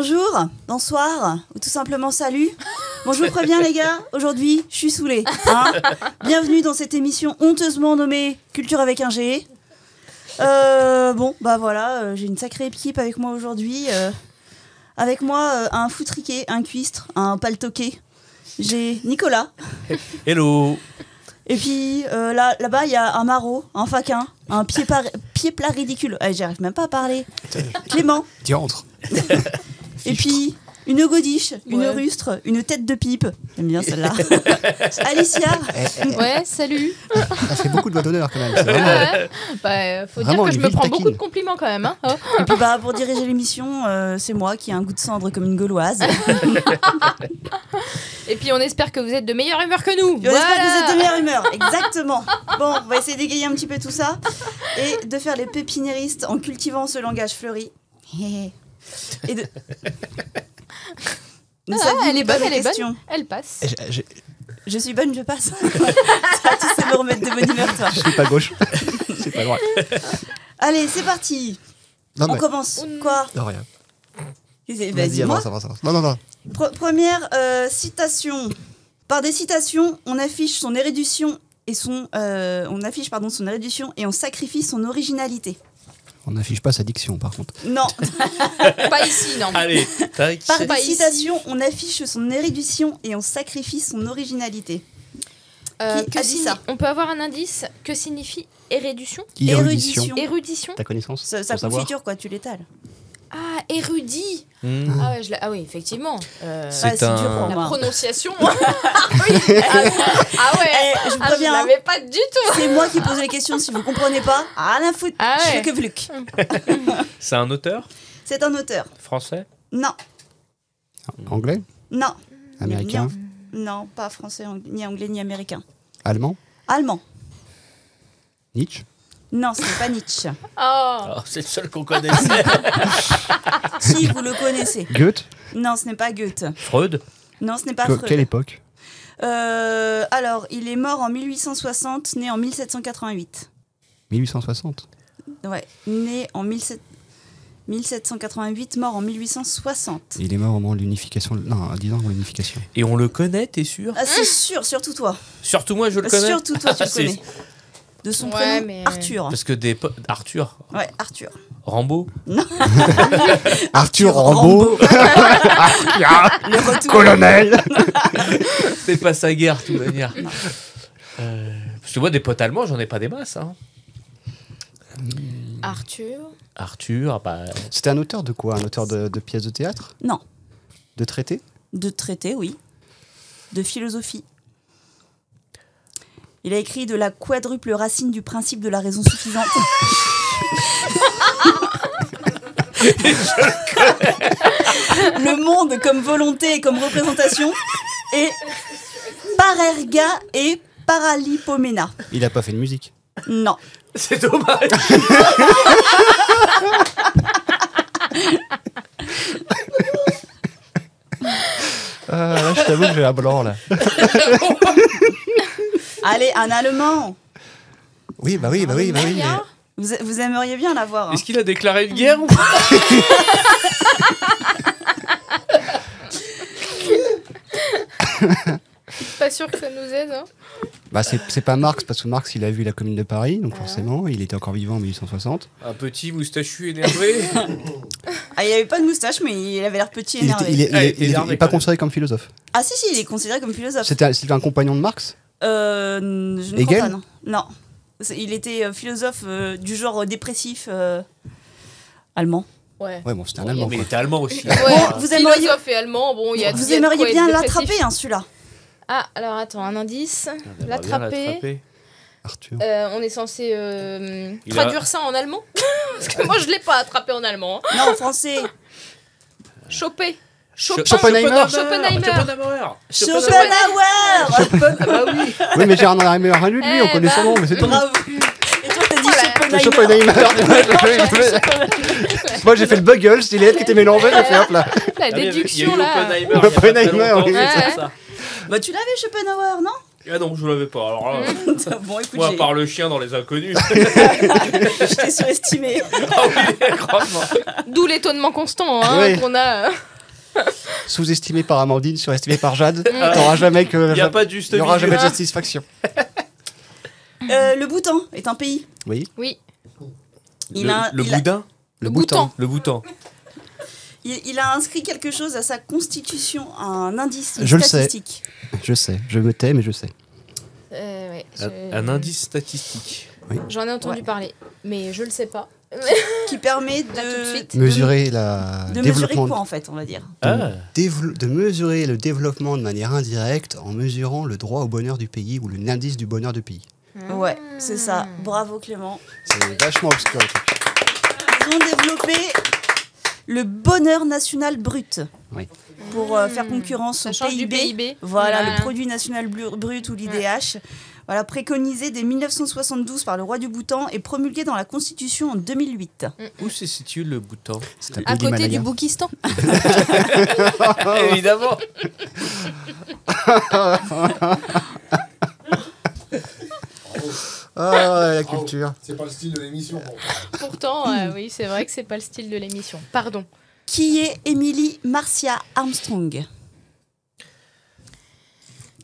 Bonjour, bonsoir, ou tout simplement salut. Bon, je vous préviens les gars, aujourd'hui, je suis saoulée. Hein. Bienvenue dans cette émission honteusement nommée Culture avec un G. Bon, bah voilà, j'ai une sacrée équipe avec moi aujourd'hui. Avec moi, un foutriquet, un cuistre, un paltoquet. J'ai Nicolas. Hello. Et puis là-bas, il y a un maraud, un faquin, un pied plat ridicule. J'arrive même pas à parler. Clément. Diantre. Et puis une godiche, une rustre, une tête de pipe. J'aime bien celle-là. Alicia. Ouais, salut. Ça fait beaucoup de doigts d'honneur quand même. C'est vraiment... Bah, faut Vraiment dire que je une me ville prends taquine. beaucoup de compliments quand même. Hein. Oh. Et puis pour diriger l'émission, c'est moi qui ai un goût de cendre comme une gauloise. Et puis on espère que vous êtes de meilleure humeur que nous. On espère que vous êtes de meilleure humeur. Exactement. Bon, on va essayer d'égayer un petit peu tout ça et de faire les pépiniéristes en cultivant ce langage fleuri. Et de... Elle est bonne, elle est question. bonne. Elle passe. Je suis bonne, je passe. Ça, tu sais me remettre de bonne humeur, toi. Je suis pas gauche. Je suis pas droite. Allez, c'est parti. Non, On mais... commence. Quoi? Non, rien. Vas-y, moi. avance. Non. Première citation. Par des citations, on affiche son érudition et son érudition et on sacrifie son originalité. On n'affiche pas sa diction par contre. Non. Pas ici, non. Allez, tac. Par Pas des ici. citations, on affiche son érudition et on sacrifie son originalité. Qui a dit ça? On peut avoir un indice. Que signifie érudition? Érudition. Érudition. Ta connaissance Ça pour savoir. confiture, quoi, tu l'étales. Ah, érudit. Ah, ouais, ah oui, effectivement. C'est dur pour un... La moi. prononciation. Oui. Ah ouais. Je vous Ah, je préviens, l'avais pas du tout. c'est moi qui pose les questions. Si vous comprenez pas, rien à foutre. Ah ouais. Je fais que vluc. C'est un auteur C'est un auteur. français? Non, Anglais. non, Américain. non, pas français, ni anglais, ni américain. Allemand. Allemand. Nietzsche. Non, ce n'est pas Nietzsche. Oh. Oh, c'est le seul qu'on connaissait. Si, vous le connaissez. Goethe. Non, ce n'est pas Goethe. Freud? Non, ce n'est pas Freud. Quelle époque? Alors, il est mort en 1860, né en 1788. 1860. Ouais, né en 1788, mort en 1860. Il est mort au moment de l'unification. Non, 10 ans avant l'unification. Et on le connaît, t'es sûr? Ah, c'est sûr, surtout toi. Surtout moi, je le connais. Surtout toi, tu le C'est- connais. De son Ouais, prénom, mais- Arthur. Parce que des potes... Arthur. Ouais, Arthur. Rambo. Arthur Rambaud. Le retour. Colonel. C'est pas sa guerre, de toute manière. Parce que moi, des potes allemands, j'en ai pas des masses. Hein. Arthur. Arthur, bah... C'était un auteur de quoi? Un auteur de pièces de théâtre? Non, De traités? de traité, oui. De philosophie. Il a écrit de la quadruple racine du principe de la raison suffisante. Le monde comme volonté et comme représentation. Et parerga et paralipomena. Il a pas fait de musique. Non. C'est dommage. Là, je t'avoue que j'ai un blanc là. Allez, un allemand. Oui, bah oui. mais- Vous aimeriez bien l'avoir. Hein. Est-ce qu'il a déclaré une guerre ou pas? Pas sûr que ça nous aide. Hein. Bah c'est pas Marx, parce que Marx il a vu la Commune de Paris, donc forcément il était encore vivant en 1860. Un petit moustachu énervé. Ah, il avait pas de moustache, mais il avait l'air petit et Il énervé. est énervé, pas quand même. considéré comme philosophe. Ah si, il est considéré comme philosophe. C'était un compagnon de Marx. Je ne Hegel crois pas, non. Non. Il était philosophe du genre dépressif allemand. Ouais. Ouais, bon, c'était un Allemand. Mais il quoi. était allemand aussi. Ouais, vous aimeriez- philosophe et allemand, bon, il y a Vous il y a de aimeriez quoi bien être dépressif. l'attraper, hein, celui-là. Ah, alors attends, un indice. J'aimerais bien L'attraper. Arthur. On est censé Il traduire ça en allemand. Parce que moi, je l'ai pas attrapé en allemand. Hein. Non, en français. Choper. Schopenhauer. Schopenhauer. Schopenhauer. Ah bah oui. Oui, mais Gérard Narmer a lu, lui, on connaît son nom, mais c'est tout. Bravo. Et toi, t'as dit Voilà. Schopenhauer. Moi, j'ai fait le Buggles, c'est les lettres qui étaient mélangées, j'ai fait hop là. La déduction, là. Il y a eu Oppenheimer, oui, Ouais. c'est ça. Bah, tu l'avais, Schopenhauer, non? Ah non, je l'avais pas. Alors là, Bon, écoute, moi, à part le chien dans Les Inconnus. je t'ai surestimé. Ah oui, gravement. D'où l'étonnement constant hein, Oui. qu'on a. Sous-estimé par Amandine, surestimé par Jade. T'auras jamais que. Il n'y a pas de juste Il n'y aura milieu. jamais de satisfaction. Le Bhoutan est un pays. Oui. Oui. Il Le, a- le il a- boudin. Le Bhoutan. Le Bhoutan. Il a inscrit quelque chose à sa constitution, un indice Je le sais. statistique. Je sais. Je me tais, mais je sais. Ouais, Un indice statistique. J'en ai entendu Ouais. parler, mais je le sais pas. Qui permet Là, tout de suite. Mesurer la de mesurer développement. quoi en fait, on va dire. Ah. De mesurer le développement de manière indirecte en mesurant le droit au bonheur du pays ou l'indice du bonheur du pays. Ouais, c'est ça. Bravo Clément. C'est vachement obscur le truc. Ils ont développé le bonheur national brut. Oui. Pour faire concurrence Ça au change du PIB. PIB. Voilà, Voilà. le produit national brut ou l'IDH. Voilà, préconisé dès 1972 par le roi du Bhoutan et promulgué dans la Constitution en 2008. Où se situe le Bhoutan? C'est un À pays côté du d'Himalaya. Boukistan. Évidemment. Ah, la culture. C'est pas le style de l'émission. Bon. Pourtant, oui, c'est vrai que c'est pas le style de l'émission. Pardon. Qui est Emily Marcia Armstrong?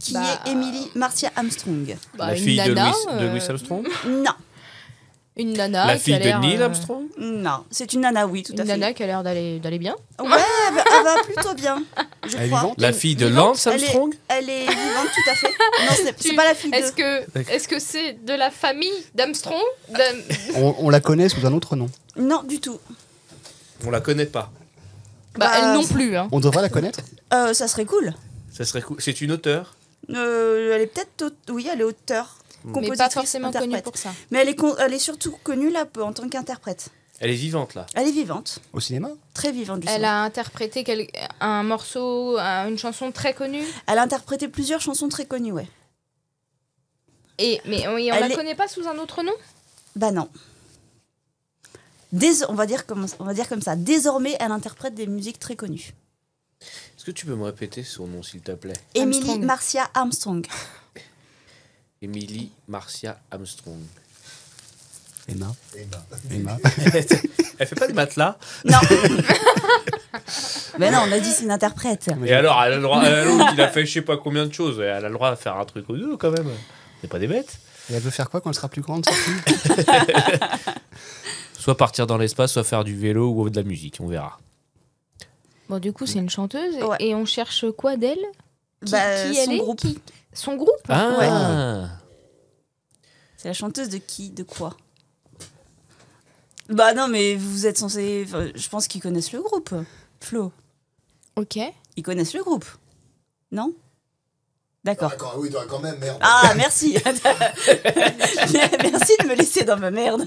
Qui Bah, est Emily Marcia Armstrong? Bah, La une fille nana, de Louis Armstrong. Non, Une nana. La qui fille a de l'air, Neil Armstrong. non, c'est une nana, oui, tout Une à fait. nana qui a l'air d'aller bien. Ouais, elle va plutôt bien, je Elle est crois. vivante La fille de Vivante. Lance Armstrong. Elle est vivante, tout à fait. Non, c'est pas la fille de... Est-ce que c'est de la famille d'Armstrong On la connaît sous un autre nom. Non, du tout. On la connaît pas. Bah, Bah, elle non plus. Hein. On devrait la connaître. Ça serait cool. Ça serait cool. C'est une auteure. Elle est peut-être... Oui, elle est auteure, Mais compositrice, pas forcément connue interprète. pour ça. Mais elle est surtout connue là en tant qu'interprète. Elle est vivante là. Elle est vivante, Au cinéma. très vivante du Elle cinéma. a interprété un morceau, une chanson très connue. Elle a interprété plusieurs chansons très connues, ouais. Mais on Elle la est- connaît pas sous un autre nom. Bah non. On va dire comme ça. Désormais, elle interprète des musiques très connues. Est-ce que tu peux me répéter son nom s'il te plaît? Emily Armstrong. Marcia Armstrong. Emily Marcia Armstrong. Emma. Et bah, Emma. Elle fait pas de matelas. Non. Mais non, on a dit c'est une interprète. Et alors, elle a le droit. Il a fait je sais pas combien de choses. Elle a le droit de faire un truc aux deux quand même. C'est pas des bêtes. Et elle veut faire quoi quand elle sera plus grande, cette fille? Soit partir dans l'espace, soit faire du vélo ou de la musique. On verra. Bon, du coup, c'est une chanteuse. Ouais. Et on cherche quoi d'elle Qui Bah, elle son est groupe. Son groupe Ah. C'est la chanteuse de qui? De quoi? Bah non, mais vous êtes censé... enfin, je pense qu'ils connaissent le groupe. Flo, Ok. ils connaissent le groupe. Non? D'accord. d'accord, oui, toi, quand même, merde. Ah, merci. Merci de me laisser dans ma merde.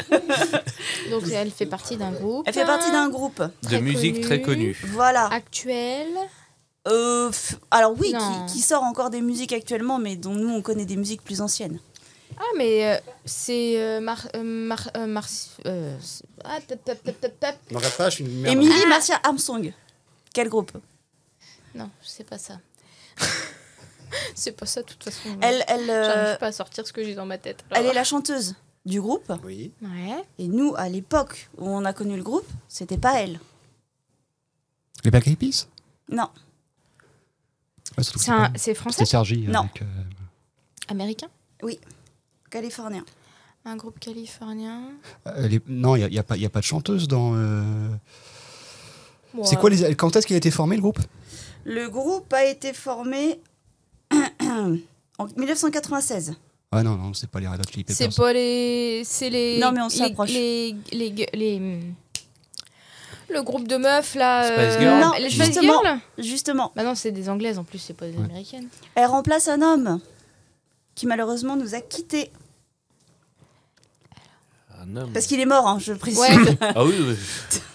Donc, elle fait partie d'un groupe. Elle fait partie d'un groupe. De Très musique connu. très connue. Voilà. Actuelle. Alors oui, Non. qui sort encore des musiques actuellement, mais dont nous, on connaît des musiques plus anciennes. Ah, mais c'est. Ah, Ne regarde pas, je suis une merde. Emily Marcia Armstrong. Quel groupe? Non, c'est pas ça. C'est pas ça, de toute façon. Elle J'arrive pas à sortir ce que j'ai dans ma tête. est la chanteuse du groupe. Oui. Ouais. Et nous, à l'époque où on a connu le groupe, c'était pas elle. Les Black Eyed Peas? Non. Ouais, surtout que C'est c'est français Sergi. Non. Avec, Américain Californien. Un groupe californien. Non, il n'y a pas de chanteuse dans. Bon, C'est quoi quand est-ce qu'il a été formé, le groupe? Le groupe a été formé en 1996. Ah non, c'est pas les Red Hot Chili Peppers. C'est pas les. C'est les. Non, mais on s'approche. Le groupe de meufs, là. Spice Girls. Non, les Spice justement. Girls Justement, Bah non, c'est des anglaises en plus, c'est pas des américaines. elle remplace un homme qui malheureusement nous a quittés. Un homme. Parce qu'il est mort, hein, je précise. Ouais. Ah oui,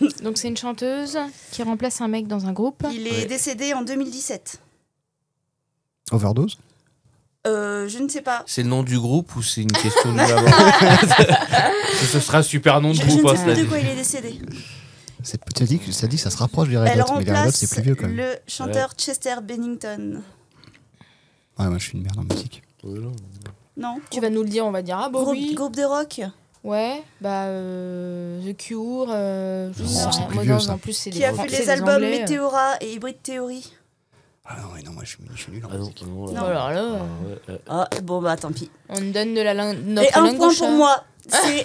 oui. Donc c'est une chanteuse qui remplace un mec dans un groupe. Il est décédé en 2017. Overdose? Je ne sais pas. C'est le nom du groupe ou c'est une question de l'avant? Ce sera un super nom de Je groupe. ne hein, sais cela plus de dit. quoi il est décédé. Ça dit que ça se rapproche des Red Elle Hot, mais les Red Hot, remplace c'est plus vieux quand même. le chanteur Chester Bennington. Ouais, moi je suis une merde en musique. Non. Tu vas nous le dire, on va dire ah bah oui. Groupe de rock. Ouais, bah The Cure. Je Non, sais c'est rien. plus Moi, vieux, non, ça. en plus c'est Qui des a Fran- fait c'est les des albums Anglais. Météora et Hybrid Theory. Ah non, non, moi je suis nul en Ah non, musique. non, Non. Alors là, Ah, bon, bah tant pis. on donne de la Et notre un langue point au pour chat. moi. C'est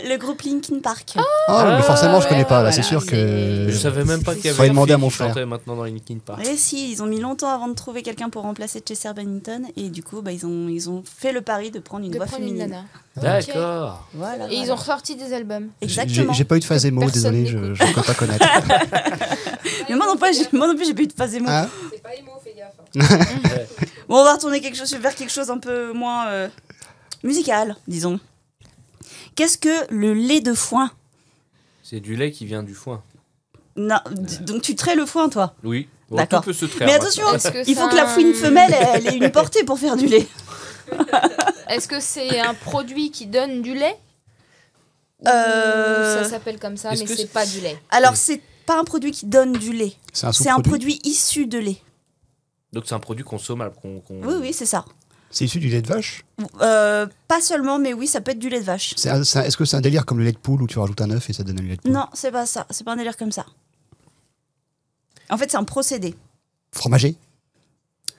le groupe Linkin Park. Ah, mais forcément, je ouais, connais pas. Là, voilà, c'est sûr c'est- que. Je savais même pas qu'il y avait Faudrait une demander à fille mon qui frère. chantait maintenant dans Linkin Park. Et si, ils ont mis longtemps avant de trouver quelqu'un pour remplacer Chester Bennington. Et du coup, bah, ils ont fait le pari de prendre une De voix prendre une féminine. nana. D'accord. Voilà. Et ils ont ressorti des albums. Exactement. J'ai pas eu de phase émo, Personne désolé, je n'écoute. ne peux pas connaître. Mais moi non plus, j'ai pas eu de phase émo. Ah, C'est pas émo, fais gaffe. Bon, on va retourner vers quelque chose un peu moins musical, disons. Qu'est-ce que le lait de foin? C'est du lait qui vient du foin. Non, donc tu traites le foin, toi. Oui. Bon, D'accord. tout peut se traire. Mais maintenant. attention, Est-ce que il faut ça- que la fouine femelle, elle ait une portée pour faire du lait. Est-ce que c'est un produit qui donne du lait? Ou Euh, Ça s'appelle comme ça, est-ce mais que c'est c'est- pas du lait. Alors, c'est pas un produit qui donne du lait. c'est un C'est un sous-produit. produit issu de lait. Donc c'est un produit consommable. Oui, oui, c'est ça. C'est issu du lait de vache. Pas seulement, mais oui, ça peut être du lait de vache. Est-ce que c'est un délire comme le lait de poule où tu rajoutes un œuf et ça donne du lait de poule? Non, c'est pas ça. C'est pas un délire comme ça. En fait, c'est un procédé. Fromager?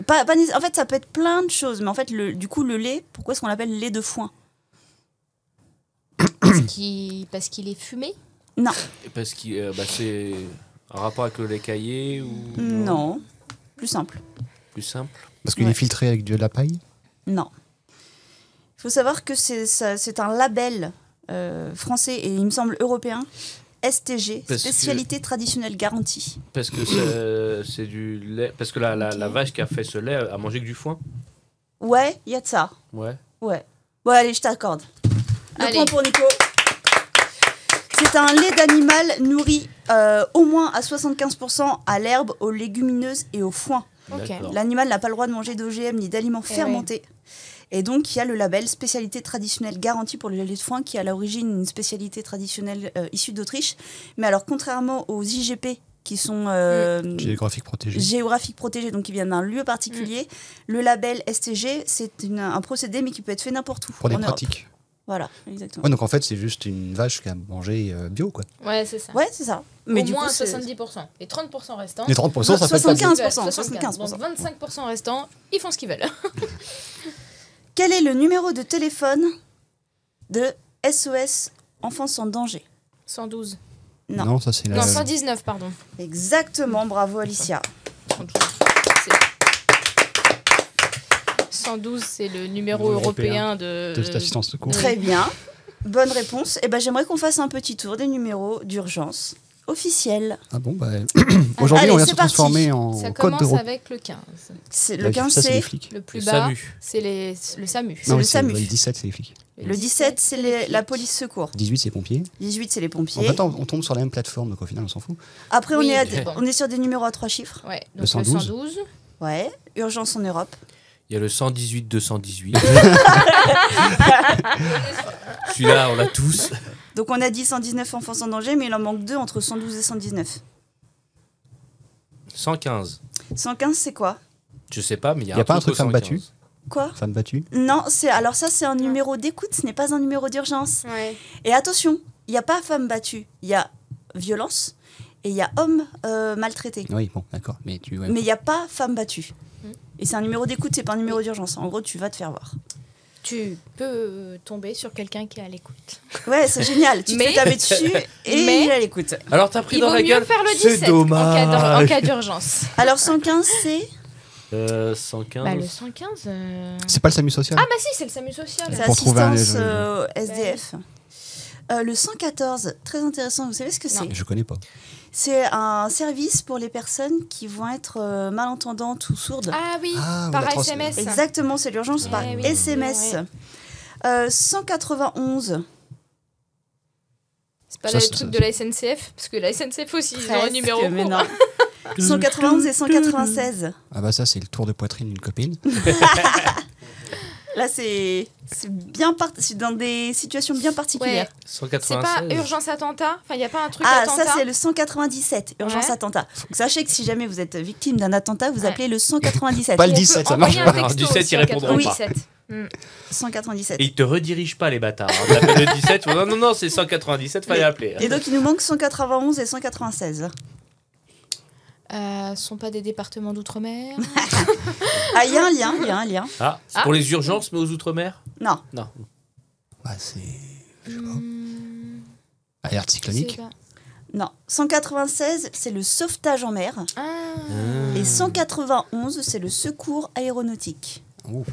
En fait, ça peut être plein de choses. Mais en fait, du coup, le lait, pourquoi est-ce qu'on l'appelle lait de foin? Parce qu'il est fumé? Non. Parce que c'est un rapport avec le lait caillé ou Non. Plus simple. plus simple. Parce qu'il Ouais. est filtré avec de la paille? Non. Il faut savoir que c'est un label français et il me semble européen. STG, Parce que- spécialité traditionnelle garantie. Parce que c'est du lait. Parce que la vache qui a fait ce lait a mangé que du foin. Ouais, il y a de ça. Ouais. Ouais. Bon, allez, je t'accorde. Le Allez. point pour Nico. C'est un lait d'animal nourri au moins à 75% à l'herbe, aux légumineuses et au foin. Ok. D'accord. L'animal n'a pas le droit de manger d'OGM ni d'aliments Eh fermentés. Et donc, il y a le label spécialité traditionnelle garantie pour le lait de foin, qui est à l'origine une spécialité traditionnelle issue d'Autriche. Mais alors, contrairement aux IGP, qui sont Géographique protégé. géographiques protégés, donc qui viennent d'un lieu particulier, le label STG, c'est un procédé, mais qui peut être fait n'importe où. Pour des en Europe. pratiques. Voilà, exactement. Ouais, donc en fait, c'est juste une vache qui a mangé bio, quoi. Ouais, c'est ça. Ouais, c'est ça. Mais du au moins coup, c'est- 70%. Les 30% restants. Les 30%, ça fait pas bio. 75%. 75%. Donc 25% restants, ils font ce qu'ils veulent. Quel est le numéro de téléphone de SOS Enfance en danger? 112. Non. Non, ça c'est la. Non, 119, pardon. Exactement, bravo Alicia. 112. C'est- 112, c'est le numéro européen de assistance secours. Oui. Très bien, bonne réponse. Et ben j'aimerais qu'on fasse un petit tour des numéros d'urgence officiels. Ah bon, bah. Aujourd'hui, Allez, on vient c'est se parti. transformer en Ça code de commence route. avec le 15. C'est le 15, Ça, c'est les c'est flics. Le plus Le bas, SAMU. c'est le SAMU. C'est le SAMU. Le 17, c'est les flics. le 17, c'est la police secours. 18, c'est pompiers. 18, c'est les En pompiers. fait, on tombe sur la même plateforme, donc au final, on s'en fout. Après, Oui, on bon. est sur des numéros à 3 chiffres. Ouais, Le donc le 112. 112. Ouais, urgence en Europe. Il y a le 118-218. Celui-là, on l'a tous. Donc on a dit 119 enfants en danger, mais il en manque 2 entre 112 et 119. 115. 115, c'est quoi? Je sais pas, mais il y a, Y a pas un truc au femme 115. battue Quoi? Femme battue. Non, alors ça c'est un numéro d'écoute, ce n'est pas un numéro d'urgence. Ouais. Et attention, il n'y a pas femme battue, il y a violence et il y a homme maltraité. Oui, bon, d'accord. Mais tu. Ouais. Mais il n'y a pas femme battue. Mm. Et c'est un numéro d'écoute, c'est pas un numéro d'urgence. En gros, tu vas te faire voir. Tu peux tomber sur quelqu'un qui est à l'écoute. Ouais, c'est génial. Tu te Mais- fais taper dessus et Mais- il est à l'écoute. Alors t'as pris Il dans vaut la mieux gueule. faire le C'est 17 dommage. en cas d'urgence. Alors 115, c'est 115. Bah, le 115. C'est pas le SAMU social Ah, bah si, c'est le SAMU social. c'est Pour trouver un assistance logement. SDF. Le 114, très intéressant, vous savez ce que c'est? Je connais pas. C'est un service pour les personnes qui vont être malentendantes ou sourdes. Ah oui, Ah, par la trans- SMS. Exactement, c'est l'urgence par oui, SMS. oui. 191. C'est pas Ça, le c'est- truc de la SNCF, parce que la SNCF aussi, ils ont un Presque, numéro. mais non. 191 et 196. Ah bah ça, c'est le tour de poitrine d'une copine. Là, c'est c'est dans des situations bien particulières. Ouais. C'est 196. pas urgence attentat. Enfin, il n'y a pas un truc Ah, attentat. ça, c'est le 197, urgence Ouais. attentat. Donc, sachez que si jamais vous êtes victime d'un attentat, vous Ouais. appelez le 197. Pas le On peut 17, ça envoyer marche un pas. texto Alors, 17, aussi ils en répondront 97. 197. Et ils te redirigent pas, les bâtards. On appelle le 17, ils font, non, c'est 197, fallait appeler. Et donc, il nous manque 191 et 196. Sont pas des départements d'outre-mer? Ah, il y a un lien. Ah, c'est pour les urgences, mais aux Outre-mer? Non. Non. Bah, c'est. Je sais pas. Alerte cyclonique. Non. 196, c'est le sauvetage en mer. Et 191, c'est le secours aéronautique. Ouh.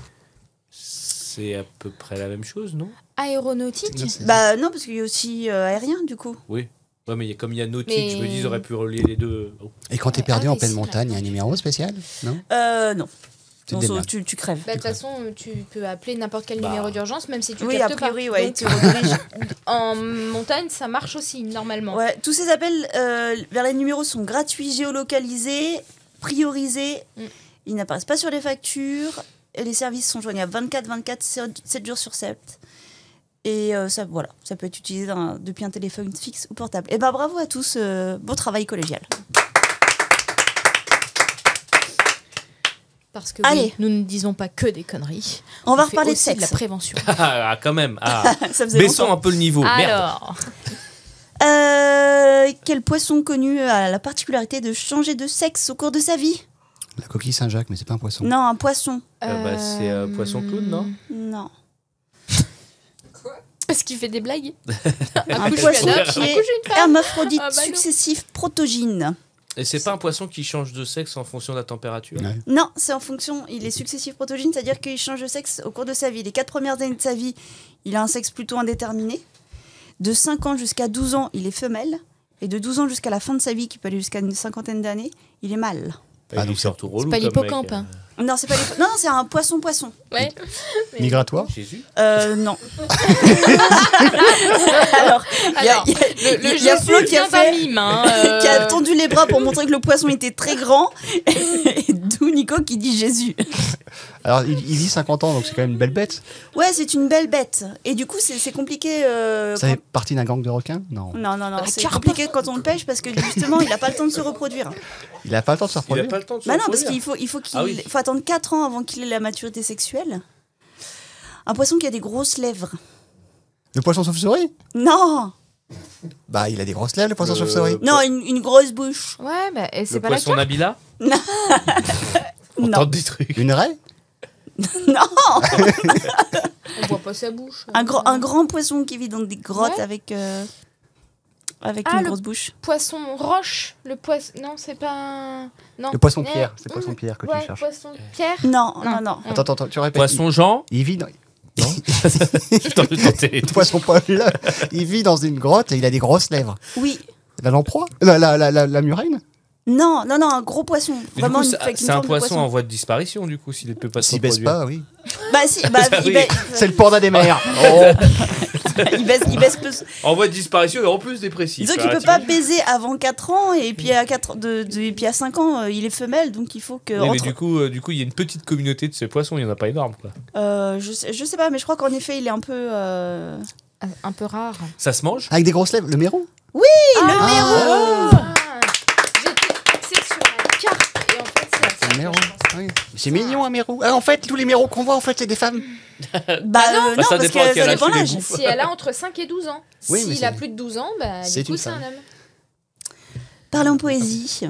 C'est à peu près la même chose, non? Aéronautique? Bah non, parce qu'il y a aussi aérien, du coup. Oui. Ouais, mais comme il y a nautique, Mais- je me dis, ils auraient pu relier les deux. Oh. Et quand t'es perdu Ah en oui, pleine c'est montagne, il y a un numéro spécial? Non? Non. Tu te Non, démerdes. tu crèves. Bah, de toute façon, tu peux appeler n'importe quel Bah. numéro d'urgence, même si tu Oui, a captes pas. priori, ouais. Donc, tu rediriges. En montagne, ça marche aussi, normalement. Ouais, tous ces appels vers les numéros sont gratuits, géolocalisés, priorisés. Ils n'apparaissent pas sur les factures. Et les services sont joignables 24/24, 7 jours sur 7. Et ça, voilà, ça peut être utilisé depuis un téléphone fixe ou portable. Et ben bravo à tous, beau travail collégial. Parce que Allez. oui, nous ne disons pas que des conneries. On va fait reparler de aussi de la sexe. prévention. Ah, quand même. Ah. Ça faisait Baissons longtemps. un peu le niveau. Merde. Alors, Quel poisson connu a la particularité de changer de sexe au cours de sa vie? La coquille Saint-Jacques, mais c'est pas un poisson. Non, un poisson. C'est poisson clown, non? Non. Parce qu'il fait des blagues. Un couche, poisson madame. qui Un est couche, une femme. hermaphrodite Ah, bah non. successif protogyne. Et c'est pas un poisson qui change de sexe en fonction de la température? Ouais. Non, c'est en fonction. Il est successif protogyne, c'est-à-dire qu'il change de sexe au cours de sa vie. Les 4 premières années de sa vie, il a un sexe plutôt indéterminé. De 5 ans jusqu'à 12 ans, il est femelle. Et de 12 ans jusqu'à la fin de sa vie, qui peut aller jusqu'à une cinquantaine d'années, il est mâle. Ah, donc c'est surtout relou. pas comme l'hippocampe, mec, hein. Non, c'est pas non, c'est un poisson. Ouais. Migratoire? Jésus. Non. Alors, il y a Le il y a Jésus Flo qui a vient d'un fait... mime, hein, qui a tendu les bras pour montrer que le poisson était très grand. Et d'où Nico qui dit Jésus. Alors, il vit 50 ans, donc c'est quand même une belle bête. Ouais, c'est une belle bête. Et du coup, c'est compliqué. Ça fait partie d'un gang de requins? Non. Non, La c'est carpe. compliqué quand on le pêche parce que justement, il n'a pas le temps de se reproduire. Il a pas le temps de se Il a reproduire? pas le temps de se Bah non, parce reproduire. qu'il faut qu'il Ah oui. faut attendre 4 ans avant qu'il ait la maturité sexuelle. Un poisson qui a des grosses lèvres. Le poisson chauve-souris? Non, Bah, il a des grosses lèvres, le poisson chauve-souris. non, une grosse bouche. Ouais, bah, et c'est Le pas la poisson carte. Nabila? On Non. tente des trucs. Une raie? Non, On voit pas sa bouche. un grand poisson qui vit dans des grottes Ouais. avec Ah, une le- grosse bouche. Poisson roche. Le poisson. Non, c'est pas un. Non. Le poisson pierre, c'est le poisson pierre que Ouais, tu cherches. poisson pierre. Non. Attends, tu répètes. Poisson Jean? Il vit dans... Je t'en ai tenté les Le deux. poisson Paul, il vit dans une grotte et il a des grosses lèvres. Oui. La lamproie? La murène? Non, un gros poisson. Mais du Vraiment coup, avec une c'est un forme de poisson en voie de disparition, du coup, s'il ne peut pas se S'il baisse reproduire. pas, oui. Bah si, bah, Ah il, oui. C'est le panda des mers. il baisse peu. En voie de disparition et en plus dépressif. Disons qu'il peut pas baiser avant 4 ans et puis à 5 ans, il est femelle, donc il faut que... Oui, mais entre- du coup, il y a une petite communauté de ces poissons, il n'y en a pas énorme, quoi. je sais pas, mais je crois qu'en effet, il est un peu... Un peu rare. Ça se mange? Avec des grosses lèvres, le méron? le mérou. J'étais fixée sur la carte et en fait c'est Le méron, oui. C'est mignon un mérou. Ah, en fait, tous les mérous qu'on voit, en fait, c'est des femmes. Bah non, ça parce dépend à que quel ça âge dépend tu les l'âge. bouffes. Si elle a entre 5 et 12 ans. Oui, mais S'il a c'est- plus de 12 ans, bah, c'est du coup une c'est un femme. homme. Parlons poésie.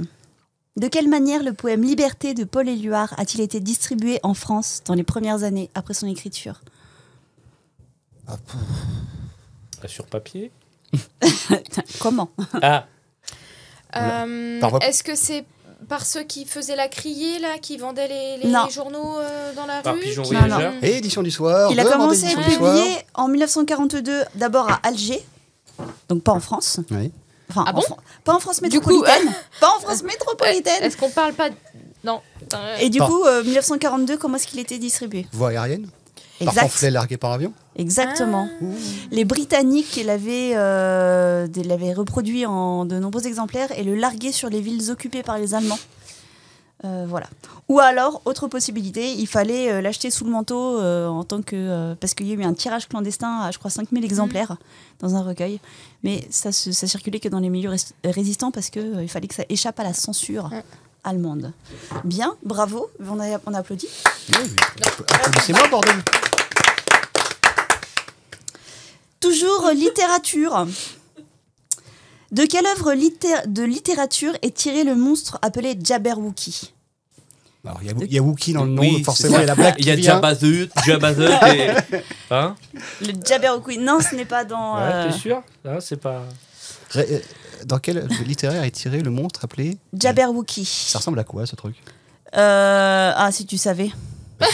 De quelle manière le poème Liberté de Paul Éluard a-t-il été distribué en France dans les premières années après son écriture? Sur papier? Comment? Ah, Par voie- Est-ce que c'est par ceux qui faisaient la criée, là, qui vendaient les Non. journaux dans la Par rue pigeon qui- voyageur. Et édition du soir. Il a demande commencé à édition être du soir. publié en 1942, d'abord à Alger, donc pas en France. Oui. Enfin, Ah bon pas en France Du coup, métropolitaine. Pas en France métropolitaine. Est-ce qu'on parle pas... Non. Et du Pas. coup, 1942, comment est-ce qu'il était distribué? Voie aérienne. Par Exact. pamphlet largué par avion. Exactement. Les Britanniques l'avaient reproduit en de nombreux exemplaires et le larguaient sur les villes occupées par les Allemands. Voilà. Ou alors, autre possibilité, il fallait l'acheter sous le manteau en tant que... parce qu'il y a eu un tirage clandestin à, je crois, 5000 exemplaires dans un recueil. Mais ça circulait que dans les milieux résistants parce qu'il fallait que ça échappe à la censure allemande. Bien, bravo, on applaudit. Applaudissez-moi, bordel. Toujours littérature. De quelle œuvre de littérature est tiré le monstre appelé Jabberwocky? Alors, il y a Wookie dans le nom, Oui, donc forcément, c'est il y a la ça. blague Il qui y a vient. Jabba the et... Hein? Le Jabberwocky. Non, ce n'est pas dans... Ouais, t'es sûr? Hein, c'est pas... Dans quelle œuvre littéraire est tiré le monstre appelé... Jabberwocky. Ça ressemble à quoi, ce truc? Ah, si tu savais. Bah,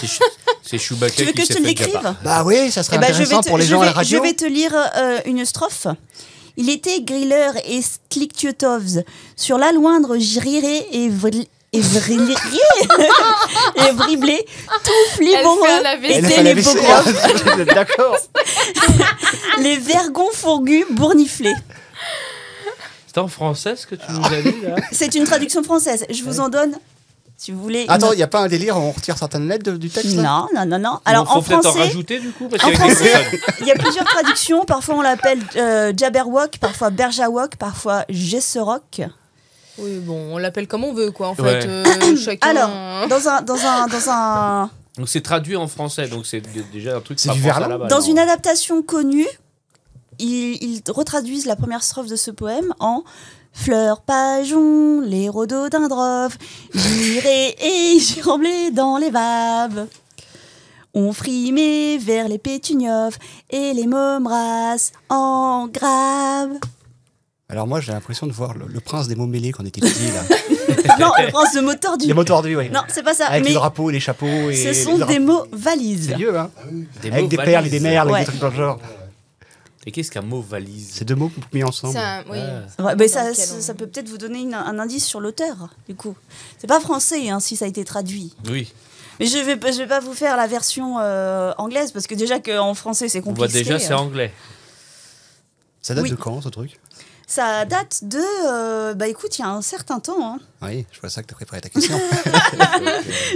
c'est Chewbacca Tu veux qui que je s'est te fait l'écrive? Jabba. Bah oui, ça serait Eh ben, intéressant pour les gens à la radio. Je vais te lire une strophe. Il était grilleur et sklictiotovs. Sur la loindre, j'irai et vriblé, tout Elle fait fliboreux un AVC. Elle étaient fait la les vaisselle. beaux gros, D'accord. les vergons fourgus bourniflés. C'est en français ce que tu nous as dit là? C'est une traduction française. Je vous en donne, si vous voulez. Attends, il une- n'y a pas un délire où on retire certaines lettres du texte là Non. Alors Faut en peut-être en français, rajouter du coup parce en qu'il y a des français, consonnes. il y a plusieurs traductions. Parfois on l'appelle Jabberwock, parfois Berjawok, parfois Jesserok. Oui, bon, on l'appelle comme on veut, quoi. En Ouais. fait, chacun. Alors, dans un Donc c'est traduit en français, donc c'est déjà un truc C'est pas du français Verlan à la base. Dans une adaptation connue, ils retraduisent la première strophe de ce poème en fleurs, pageons, les rhododendrons, j'irai et j'y dans les vaves. On frimait vers les pétunios et les momras en grave. Alors moi, j'ai l'impression de voir le prince des mots mêlés quand on était petits là. Non, le prince de mots tordus. Les mots tordus, oui. Non, c'est pas ça. Avec mais les drapeaux, les chapeaux et ce les sont drapeaux. des mots valises. C'est vieux, hein. Des mots Avec des perles et des valises. merles et Ouais. des trucs dans le genre. Et qu'est-ce qu'un mot valise? C'est deux mots mis ensemble. C'est un- oui. Ah. Ouais, mais Dans ça, lequel ça peut peut-être vous donner un indice sur l'auteur, du coup. C'est pas français, hein, si ça a été traduit. Oui, Mais je vais pas vous faire la version anglaise, parce que déjà qu'en français, c'est on voit compliqué. déjà c'est anglais. Ça date Oui. de quand, ce truc? Ça date de... bah écoute, il y a un certain temps. Hein. Oui, je vois ça que tu as préparé ta question.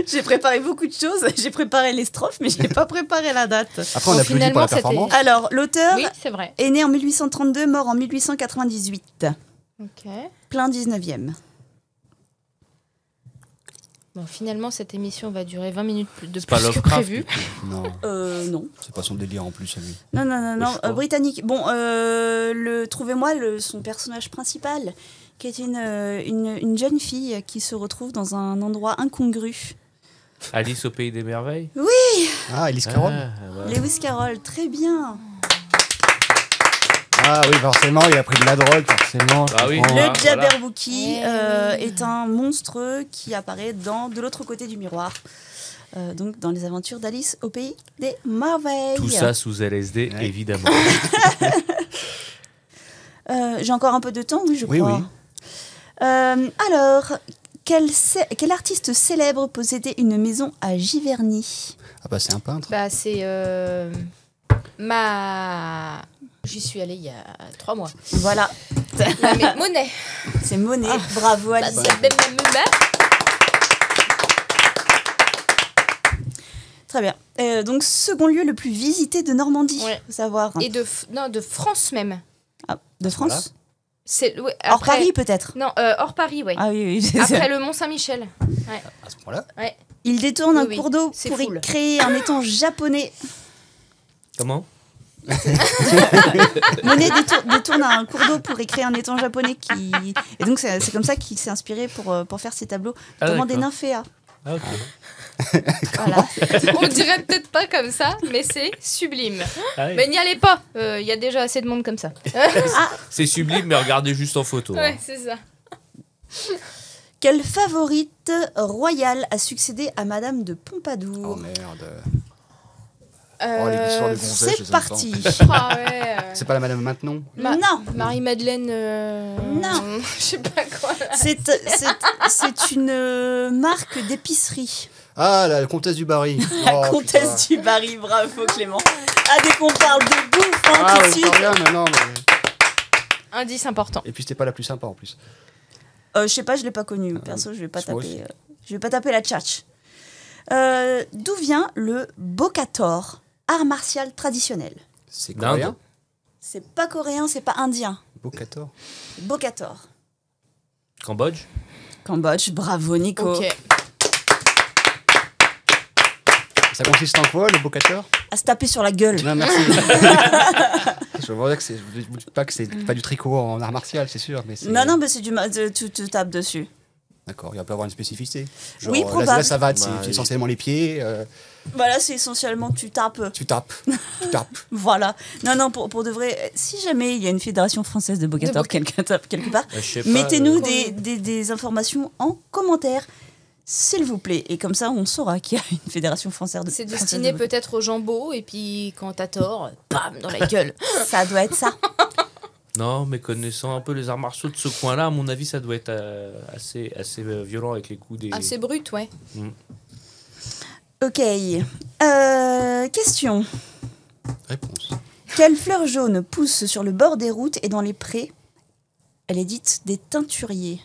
J'ai préparé beaucoup de choses. J'ai préparé les strophes, mais j'ai pas préparé la date. Après, on Bon, applaudit pour finalement, la c'était- performance. Alors, l'auteur Oui, c'est vrai. est né en 1832, mort en 1898. Ok. Plein 19e. Bon, finalement, cette émission va durer 20 minutes de C'est pas plus que Lovecraft, prévu. Non, Non. c'est pas son délire en plus à lui. Non. je crois. Britannique. Bon, trouvez-moi son personnage principal, qui est une jeune fille qui se retrouve dans un endroit incongru. Alice au pays des merveilles. Ah, Elise Carroll. Ah, voilà. Lewis Carroll, très bien. Ah oui, forcément, il a pris de la drogue, forcément. je Ah oui. comprends. Le Voilà. Jabberwocky Eh est un monstre qui apparaît de l'autre côté du miroir. Donc dans les aventures d'Alice au pays des merveilles. Tout ça sous LSD, Ouais. évidemment. J'ai encore un peu de temps, oui, je Oui, crois. oui. Alors, quel artiste célèbre possédait une maison à Giverny? Ah bah c'est un peintre. Bah, c'est J'y suis allée il y a 3 mois. Voilà, Monet. c'est Monet. Bravo Bah, Alice. c'est même Très bien. Donc, second lieu le plus visité de Normandie, Ouais. faut savoir. Et de France même. Ah, de France C'est ouais, Hors après- Paris peut-être. Non, hors Paris, ouais. Ah oui, oui. Après le Mont-Saint-Michel. À ce moment-là. Il détourne un Oui, cours d'eau c'est pour full. y créer un étang japonais. Comment? Monet détourne un cours d'eau pour y créer un étang japonais qui... Et donc c'est comme ça qu'il s'est inspiré pour faire ses tableaux, Ah, notamment des d'accord. nymphéas. Ah, ok. Voilà. On dirait peut-être pas comme ça, mais c'est sublime. Ah oui. Mais n'y allez pas, il y a déjà assez de monde comme ça. C'est sublime, mais regardez juste en photo. Ouais, hein. c'est ça. Quelle favorite royale a succédé à Madame de Oh Pompadour? merde. Oh, les histoires de gonzesses, C'est je les parti. Ah ouais. C'est pas la Madame Maintenon? Non, Marie-Madeleine. Non. Je sais pas quoi. Là. c'est une marque d'épicerie. Ah, la comtesse du Barry. La comtesse du Barry, bravo Clément. Ah, dès qu'on parle de bouffe, hein, Ah, tout de oui, suite. pas bien, mais non, mais... Indice important. Et puis c'était pas la plus sympa en plus. Je sais pas, je l'ai pas connue. Perso, je vais pas moi taper. aussi. Je vais pas taper la tchatch. D'où vient le bokator, art martial traditionnel? C'est D'Inde. coréen? C'est pas coréen, c'est pas indien. Bokator. Bokator. Cambodge. Cambodge, bravo Nico. Ok. Ça consiste en quoi, le bocator? À se taper sur la gueule. Non, merci. Je vois que je vous dis pas que c'est pas du tricot en art martial, c'est sûr. Mais Non, mais c'est tu te tapes dessus. D'accord, il peut y avoir une spécificité. Oui, la probable. savate, Bah, c'est essentiellement les pieds. Voilà, c'est essentiellement tu tapes. Tu tapes. Tu tapes. Voilà. Non, pour de vrai, si jamais il y a une fédération française de bocator quelque part, Je sais pas, mettez-nous des informations en commentaire, s'il vous plaît. Et comme ça, on saura qu'il y a une fédération française de C'est française destiné de bocator. peut-être au jambeau, et puis quand t'as tort, bam, dans la gueule. Ça doit être ça. Non, mais connaissant un peu les arts martiaux de ce coin-là, à mon avis, ça doit être assez violent avec les coups des... Assez brut, ouais. Ok. Question. Réponse. Quelle fleur jaune pousse sur le bord des routes et dans les prés? Elle est dite des teinturiers.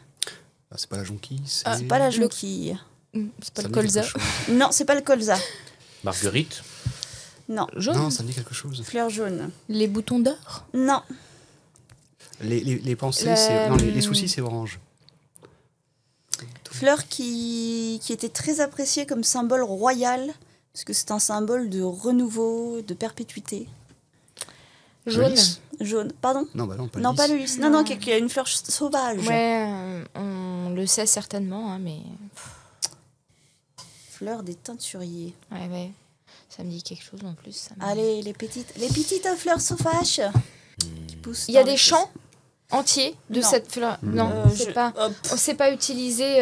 Ah, c'est pas la jonquille, c'est... C'est pas la jonquille. C'est pas Ça le me dit colza. quelque chose. Non, c'est pas le colza. Marguerite. Non. Jaune. Non, ça me dit quelque chose. Fleur jaune. Les boutons d'or. Non. Les pensées, La- non, les soucis, c'est orange. Fleur qui était très appréciée comme symbole royal, parce que c'est un symbole de renouveau, de perpétuité. Jaune. lys. Jaune. Pardon? Non, bah non, pas Non, lys. pas le lys. Non, qui a une fleur sauvage. Ouais, on le sait certainement, hein, mais... Fleur des teinturiers. Ouais. Ça me dit quelque chose en plus. Ça me- Allez, les petites fleurs sauvages qui poussent. Il y a dans des les champs entiers de Non. cette fleur. Non, c'est pas... On sait pas utilisé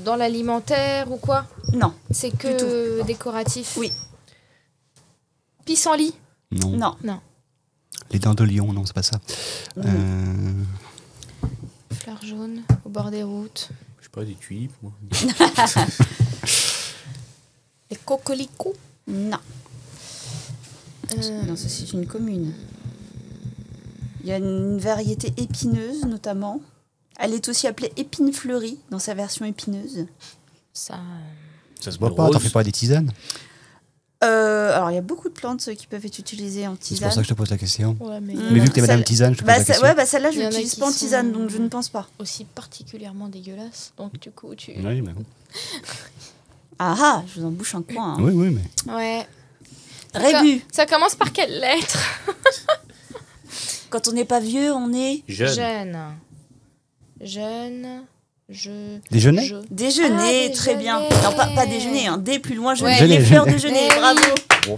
dans l'alimentaire ou quoi. Non, C'est Du que décoratif. Oui. Pissenlit. Non. non. Les dents de lion, non, c'est pas ça. Fleur jaune au bord des routes. Je sais pas, des tulipes, moi. Les cocolicots. Non. Non, ça c'est une commune. Il y a une variété épineuse notamment. Elle est aussi appelée épine fleurie dans sa version épineuse. Ça... Ça se boit Le pas, t'en rose. fais pas des tisanes. Alors il y a beaucoup de plantes qui peuvent être utilisées en C'est tisane. pour ça que je te pose la question. Ouais, mais Mais vu que t'es madame Celle- tisane, je te pose la question. Celle-là je Il y en a l'utilise qui pas en sont- tisane, donc je ne pense pas. aussi particulièrement dégueulasse. Donc du coup, tu... Oui, mais bon. Ah, je vous embouche un coin. Hein. Oui, mais... Ouais. Rébu, Ça commence par quelle lettre? quand on n'est pas vieux, on est Jeune. Jeune. Déjeuner déjeuner, Ah, très déjeuner. bien. Non, pas déjeuner, hein. Des plus loin, je Ouais. mets les Déjeuner, fleurs déjeuner. déjeuner, Eh bravo. oui.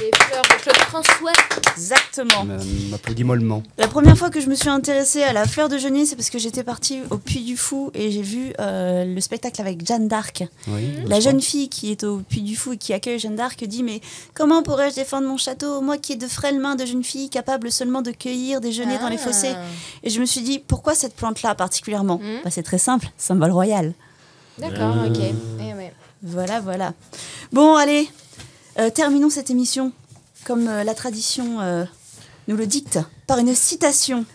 Les fleurs de Claude François. Exactement. m'applaudit mollement. La première fois que je me suis intéressée à la fleur de genêt, c'est parce que j'étais partie au Puy du Fou et j'ai vu le spectacle avec Jeanne d'Arc. Oui, La jeune fille qui est au Puy du Fou et qui accueille Jeanne d'Arc dit « Mais comment pourrais-je défendre mon château, moi qui ai de frêles mains de jeune fille capable seulement de cueillir des genêts dans les fossés ?» Et je me suis dit « Pourquoi cette plante-là particulièrement Mhm. C'est très simple, symbole royal. D'accord, ok. Eh ouais. Voilà. Bon, allez, terminons cette émission comme la tradition nous le dicte, par une citation.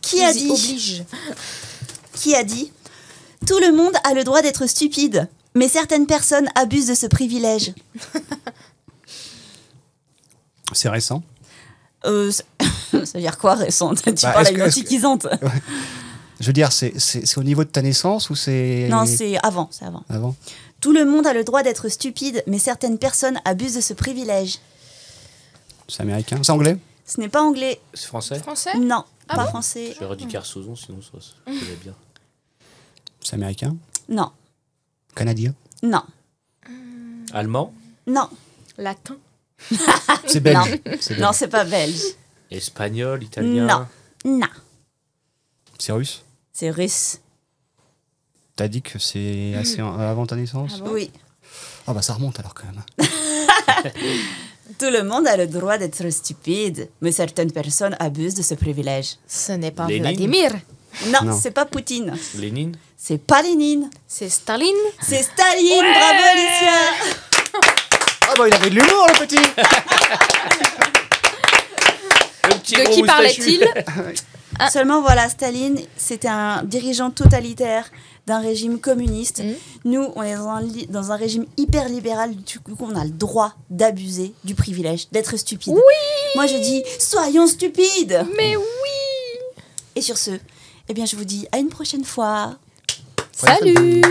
Qui a dit « Tout le monde a le droit d'être stupide, mais certaines personnes abusent de ce privilège. » C'est récent. Ça veut dire quoi, récente? Tu Bah, parles à est-ce une que- antiquisante. Je veux dire, c'est au niveau de ta naissance ou c'est... Non, c'est avant. Avant. Tout le monde a le droit d'être stupide, mais certaines personnes abusent de ce privilège. C'est américain. C'est anglais. Ce n'est pas anglais. C'est français? Français? Non, Ah pas bon français. J'aurais dit Carsozon, sinon ça serait bien. C'est américain. Non, Canadien. non, Allemand? non. Latin? C'est belge. C'est Non, belge. c'est pas belge. Espagnol? Italien? Non. Non, C'est russe. c'est russe. T'as dit que c'est assez avant ta naissance. Ah bon Oui. Ah bah ça remonte alors quand même. Tout le monde a le droit d'être stupide, mais certaines personnes abusent de ce privilège. Ce n'est pas Lénine. Vladimir. Non, Non. c'est pas Poutine. Lénine? C'est pas Lénine. C'est Staline. C'est Staline. Bravo, Alicia. Ah bah il avait de l'humour le petit. Le petit De gros qui moustachu. parlait-il? Seulement, voilà, Staline, c'était un dirigeant totalitaire d'un régime communiste. Mhm. Nous, on est dans un régime hyper libéral. Du coup, on a le droit d'abuser du privilège d'être stupide. Oui. Moi, je dis, soyons stupides. Mais oui. Et sur ce, eh bien, je vous dis à une prochaine fois. Salut.